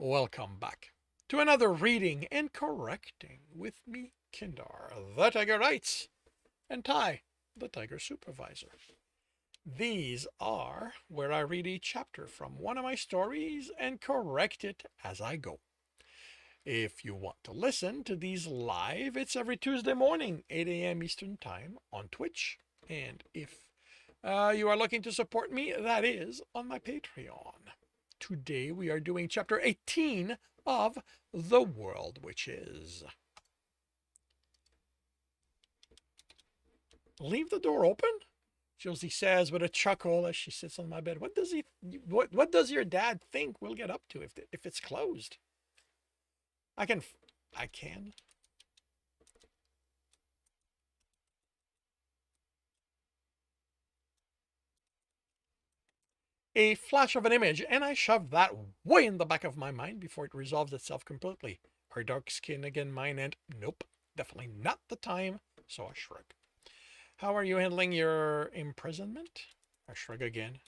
Welcome back to another reading and correcting with me, Kindar, the Tiger Writes, and Ty, the Tiger Supervisor. These are where I read each chapter from one of my stories and correct it as I go. If you want to listen to these live, it's every Tuesday morning, 8 a.m. Eastern Time on Twitch. And if you are looking to support me, that is on my Patreon. Today we are doing chapter 18 of The World Which Is. Leave the door open? Josie says with a chuckle as she sits on my bed. What does your dad think we'll get up to if it's closed? I can. A flash of an image, and I shove that way in the back of my mind before it resolves itself completely. Her dark skin again mine, and nope, definitely not the time, so I shrug. How are you handling your imprisonment? I shrug again.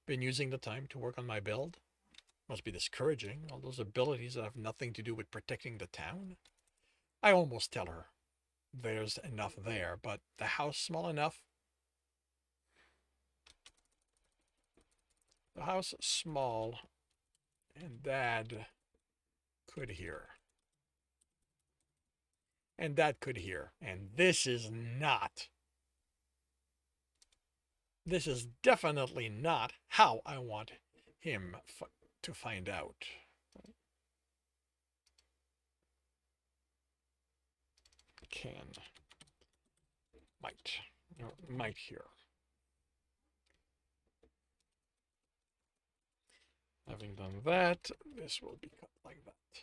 Been using the time to work on my build? Must be discouraging, all those abilities that have nothing to do with protecting the town. I almost tell her there's enough there, but the house small enough? The house small, and Dad could hear. And Dad could hear. And this is definitely not how I want him to find out. Can, might hear. Having done that, this will be cut like that.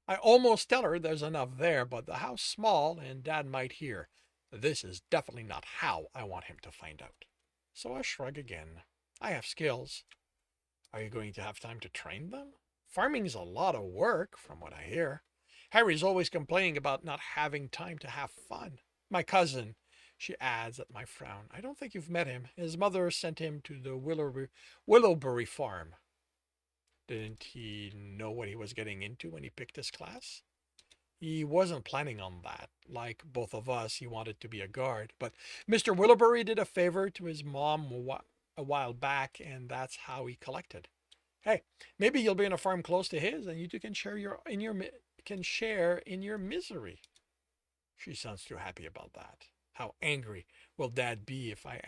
I almost tell her there's enough there, but the house small and Dad might hear. This is definitely not how I want him to find out. So I shrug again. I have skills. Are you going to have time to train them? Farming's a lot of work, from what I hear. Harry's always complaining about not having time to have fun. My cousin, she adds at my frown. I don't think you've met him. His mother sent him to the Willowbury farm. Didn't he know what he was getting into when he picked his class? He wasn't planning on that. Like both of us, he wanted to be a guard. But Mr. Willowbury did a favor to his mom a while back, and that's how he collected. Hey, maybe you'll be in a farm close to his, and you two can share in your misery. She sounds too happy about that. How angry will Dad be if I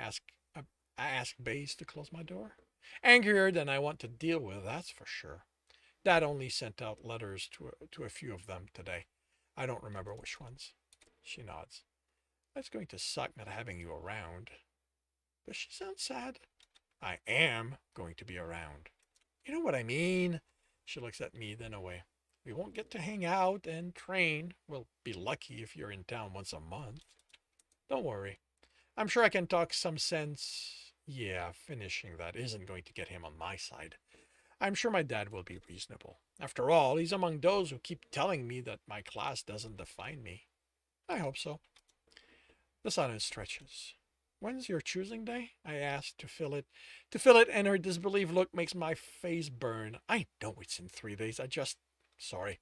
ask Baze to close my door? Angrier than I want to deal with, that's for sure. Dad only sent out letters to a few of them today. I don't remember which ones. She nods. That's going to suck not having you around. Does she sound sad? I am going to be around. You know what I mean? She looks at me, then away. We won't get to hang out and train. We'll be lucky if you're in town once a month. Don't worry. I'm sure I can talk some sense. Yeah, finishing that isn't going to get him on my side. I'm sure my dad will be reasonable. After all, he's among those who keep telling me that my class doesn't define me. I hope so. The silence stretches. When's your choosing day? I ask to fill it. And her disbelief look makes my face burn. I know it's in 3 days. Sorry.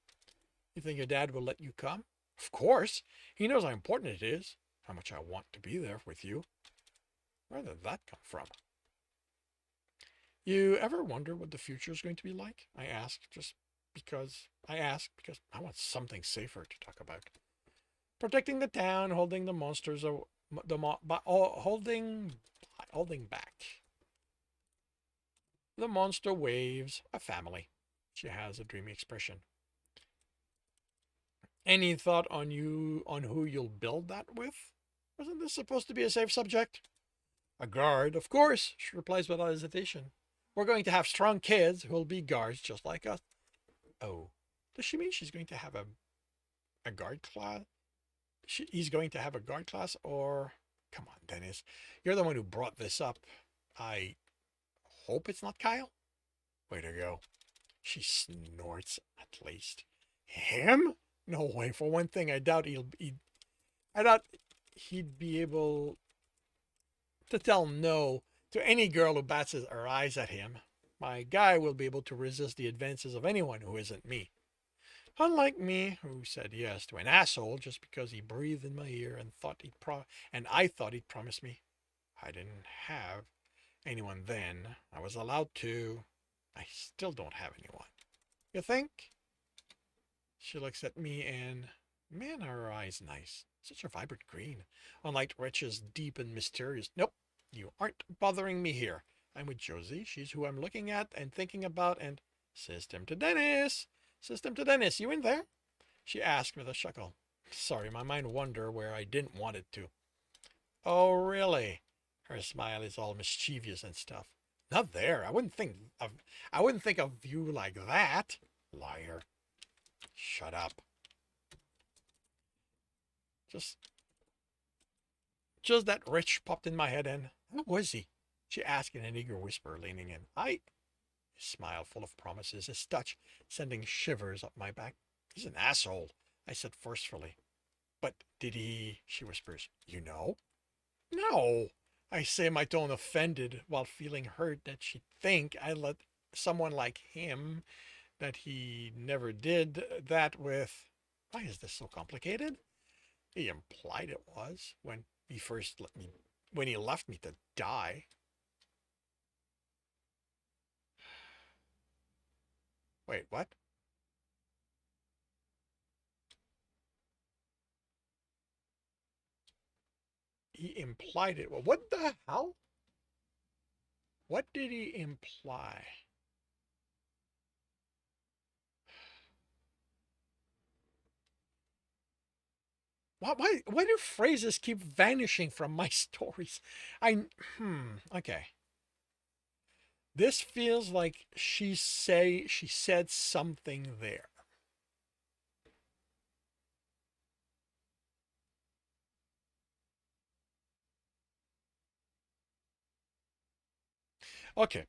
You think your dad will let you come? Of course. He knows how important it is. How much I want to be there with you. Where did that come from? You ever wonder what the future is going to be like? I ask because I want something safer to talk about. Protecting the town, holding the monsters, holding back. The monster waves, a family. She has a dreamy expression. Any thought on who you'll build that with? Wasn't this supposed to be a safe subject? A guard, of course, she replies without hesitation. We're going to have strong kids who'll be guards just like us. Oh, does she mean she's going to have a guard class? He's going to have a guard class, or come on, Dennis, you're the one who brought this up. I hope it's not Kyle. Way to go. She snorts at least. Him? No way. For one thing, I doubt he'd be able to tell no to any girl who bats her eyes at him. My guy will be able to resist the advances of anyone who isn't me. Unlike me, who said yes to an asshole just because he breathed in my ear and I thought he'd promise me. I didn't have anyone then. I was allowed to. I still don't have anyone. You think? She looks at me and, man, are her eyes nice. Such a vibrant green. Unlike Rich's deep and mysterious. Nope, you aren't bothering me here. I'm with Josie. She's who I'm looking at and thinking about and System to Dennis. System to Dennis, you in there? She asked with a chuckle. Sorry, my mind wandered where I didn't want it to. Oh, really? Her smile is all mischievous and stuff. Not there. I wouldn't think of you like that. Liar. Shut up. Just just that Rich popped in my head and who was he? She asked in an eager whisper, leaning in. His smile full of promises, his touch sending shivers up my back. He's an asshole, I said forcefully. But did he, she whispers, you know? No, I say, my tone offended while feeling hurt that she'd think I let someone like him, that he never did that with. Why is this so complicated? He implied it was when he left me to die. Wait, what? He implied it. Well, what the hell? What did he imply? Why do phrases keep vanishing from my stories? Okay. This feels like she said something there. Okay.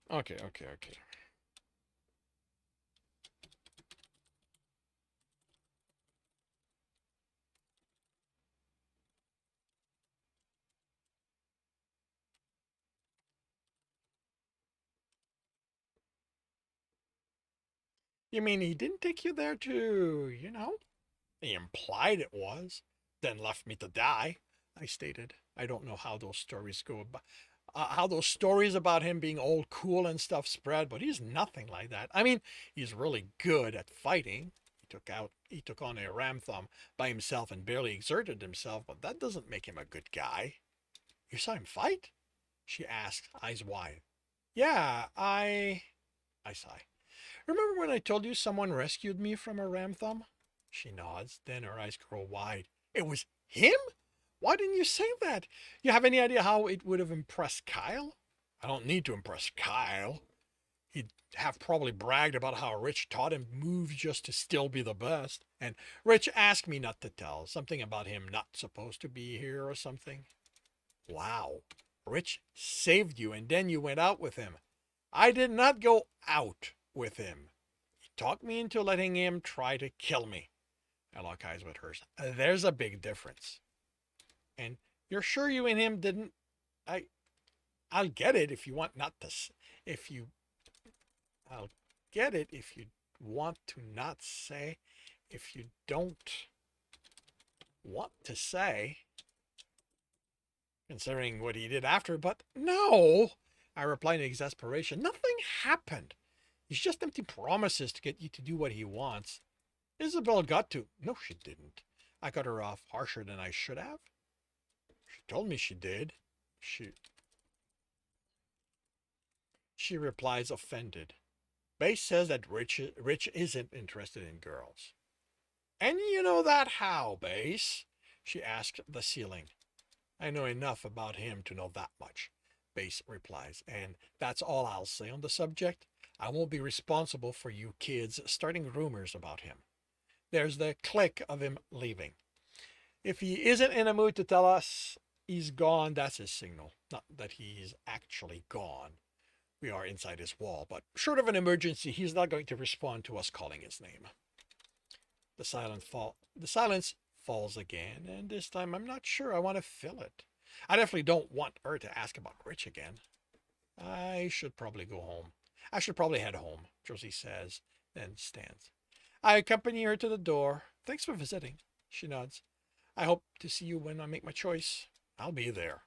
You mean he didn't take you there to. He implied it was, then left me to die, I stated. I don't know how those stories go about, how those stories about him being all cool and stuff spread, but he's nothing like that. I mean, he's really good at fighting. He took on a ram thumb by himself and barely exerted himself, but that doesn't make him a good guy. You saw him fight? She asked, eyes wide. Yeah, I sigh. Remember when I told you someone rescued me from a ram thumb? She nods, then her eyes grow wide. It was him? Why didn't you say that? You have any idea how it would have impressed Kyle? I don't need to impress Kyle. He'd have probably bragged about how Rich taught him moves just to still be the best. And Rich asked me not to tell. Something about him not supposed to be here or something. Wow. Rich saved you and then you went out with him. I did not go out with him. He talked me into letting him try to kill me. I lock eyes with hers. There's a big difference. And you're sure you and him didn't? I, I'll get it if you want not to. If you, I'll get it if you want to not say. If you don't want to say, considering what he did after. But no, I replied in exasperation. Nothing happened. He's just empty promises to get you to do what he wants. Isabel got to. No, she didn't. I cut her off harsher than I should have. She told me she did. She replies offended. Base says that Rich isn't interested in girls. And you know that how, Base? She asked the ceiling. I know enough about him to know that much, Base replies, and that's all I'll say on the subject. I won't be responsible for you kids starting rumors about him. There's the click of him leaving. If he isn't in a mood to tell us he's gone, that's his signal. Not that he's actually gone. We are inside his wall, but short of an emergency, he's not going to respond to us calling his name. The silence falls again, and this time I'm not sure I want to fill it. I definitely don't want her to ask about Rich again. I should probably go home. I should probably head home, Josie says, then stands. I accompany her to the door. Thanks for visiting, she nods. I hope to see you when I make my choice. I'll be there.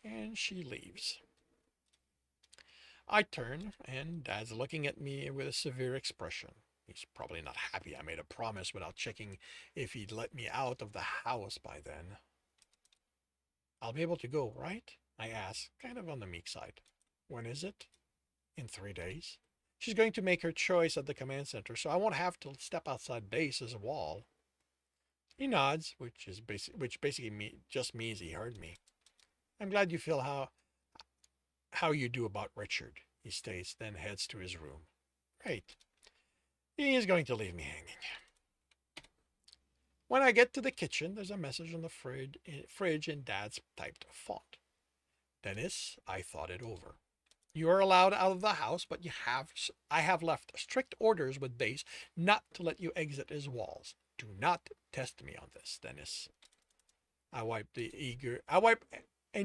And she leaves. I turn, and Dad's looking at me with a severe expression. He's probably not happy I made a promise without checking if he'd let me out of the house by then. I'll be able to go, right? I ask, kind of on the meek side. When is it? In 3 days. She's going to make her choice at the command center, so I won't have to step outside base's wall. He nods, which basically just means he heard me. I'm glad you feel how you do about Richard, he states, then heads to his room. Great. He is going to leave me hanging. When I get to the kitchen, there's a message on the fridge in Dad's typed font. Dennis, I thought it over. You are allowed out of the house, but I have left strict orders with base not to let you exit his walls. Do not test me on this, Dennis. I wipe an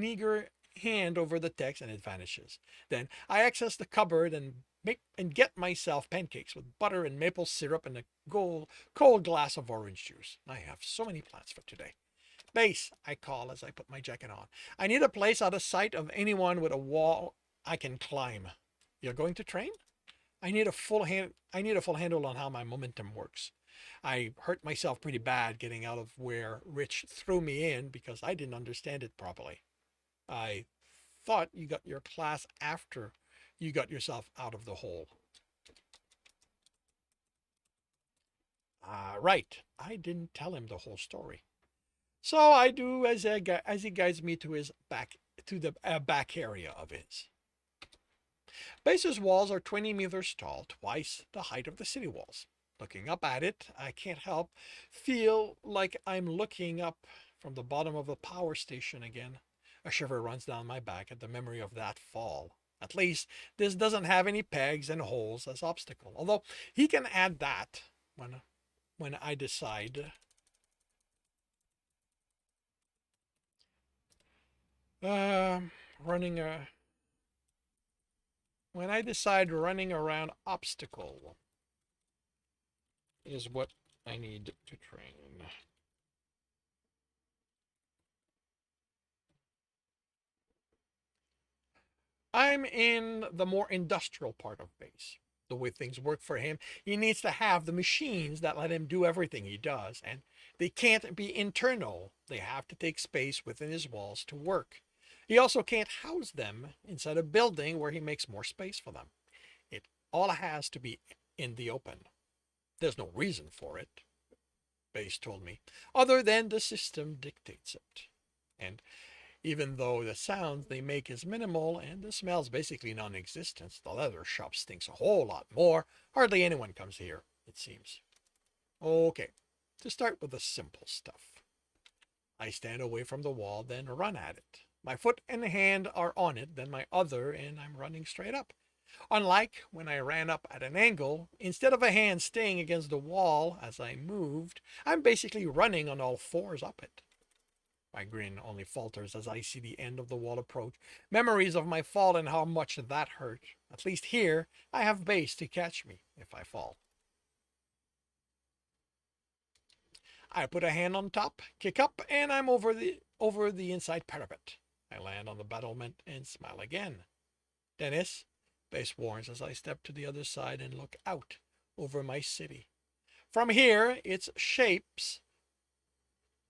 eager hand over the text and it vanishes. Then I access the cupboard and get myself pancakes with butter and maple syrup and a cold glass of orange juice. I have so many plans for today. Base, I call as I put my jacket on. I need a place out of sight of anyone with a wall I can climb. You're going to train? I need a full handle on how my momentum works. I hurt myself pretty bad getting out of where Rich threw me in because I didn't understand it properly. I thought you got your class after you got yourself out of the hole. Right. I didn't tell him the whole story. So I do as he guides me to the back area of his. Base's walls are 20 meters tall, twice the height of the city walls. Looking up at it, I can't help feel like I'm looking up from the bottom of a power station again. A shiver runs down my back at the memory of that fall. At least this doesn't have any pegs and holes as obstacle, although he can add that when I decide running a when I decide running around obstacle is what I need to train. I'm in the more industrial part of base. The way things work for him, he needs to have the machines that let him do everything he does, and they can't be internal. They have to take space within his walls to work. He also can't house them inside a building where he makes more space for them. It all has to be in the open. There's no reason for it, Base told me, other than the system dictates it. And even though the sounds they make is minimal and the smell's basically non-existent, the leather shop stinks a whole lot more. Hardly anyone comes here, it seems. Okay, to start with the simple stuff. I stand away from the wall, then run at it. My foot and hand are on it, then my other, and I'm running straight up. Unlike when I ran up at an angle, instead of a hand staying against the wall as I moved, I'm basically running on all fours up it. My grin only falters as I see the end of the wall approach. Memories of my fall and how much that hurt. At least here, I have base to catch me if I fall. I put a hand on top, kick up, and I'm over the inside parapet. I land on the battlement and smile again. Dennis, Base warns as I step to the other side and look out over my city. From here, it's shapes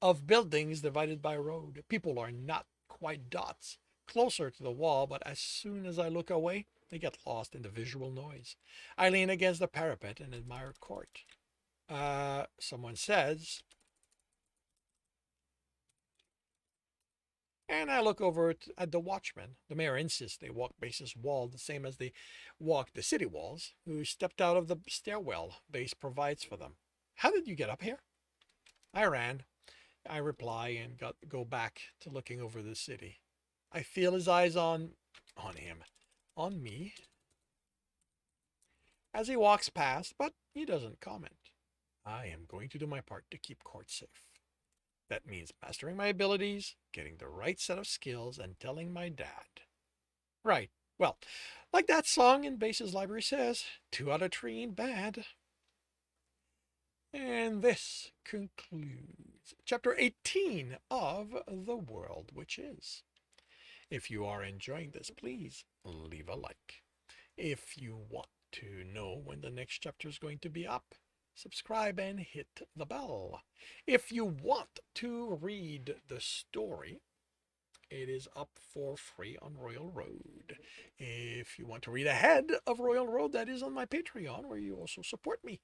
of buildings divided by road. People are not quite dots, closer to the wall, but as soon as I look away, they get lost in the visual noise. I lean against the parapet and admire court. Someone says, and I look over at the watchmen. The mayor insists they walk Base's wall the same as they walk the city walls, who stepped out of the stairwell Base provides for them. How did you get up here? I ran, I reply and go back to looking over the city. I feel his eyes on him, on me, as he walks past, but he doesn't comment. I am going to do my part to keep court safe. That means mastering my abilities, getting the right set of skills, and telling my dad. Right, Well, like that song in Base's Library says, 2 out of 3 ain't bad. And this concludes chapter 18 of The World Which Is. If you are enjoying this, please leave a like. If you want to know when the next chapter is going to be up, subscribe and hit the bell. If you want to read the story, it is up for free on Royal Road. If you want to read ahead of Royal Road, that is on my Patreon, where you also support me.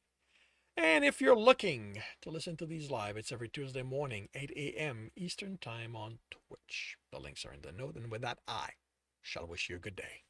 And if you're looking to listen to these live, it's every Tuesday morning, 8 a.m. Eastern Time on Twitch. The links are in the note. And with that, I shall wish you a good day.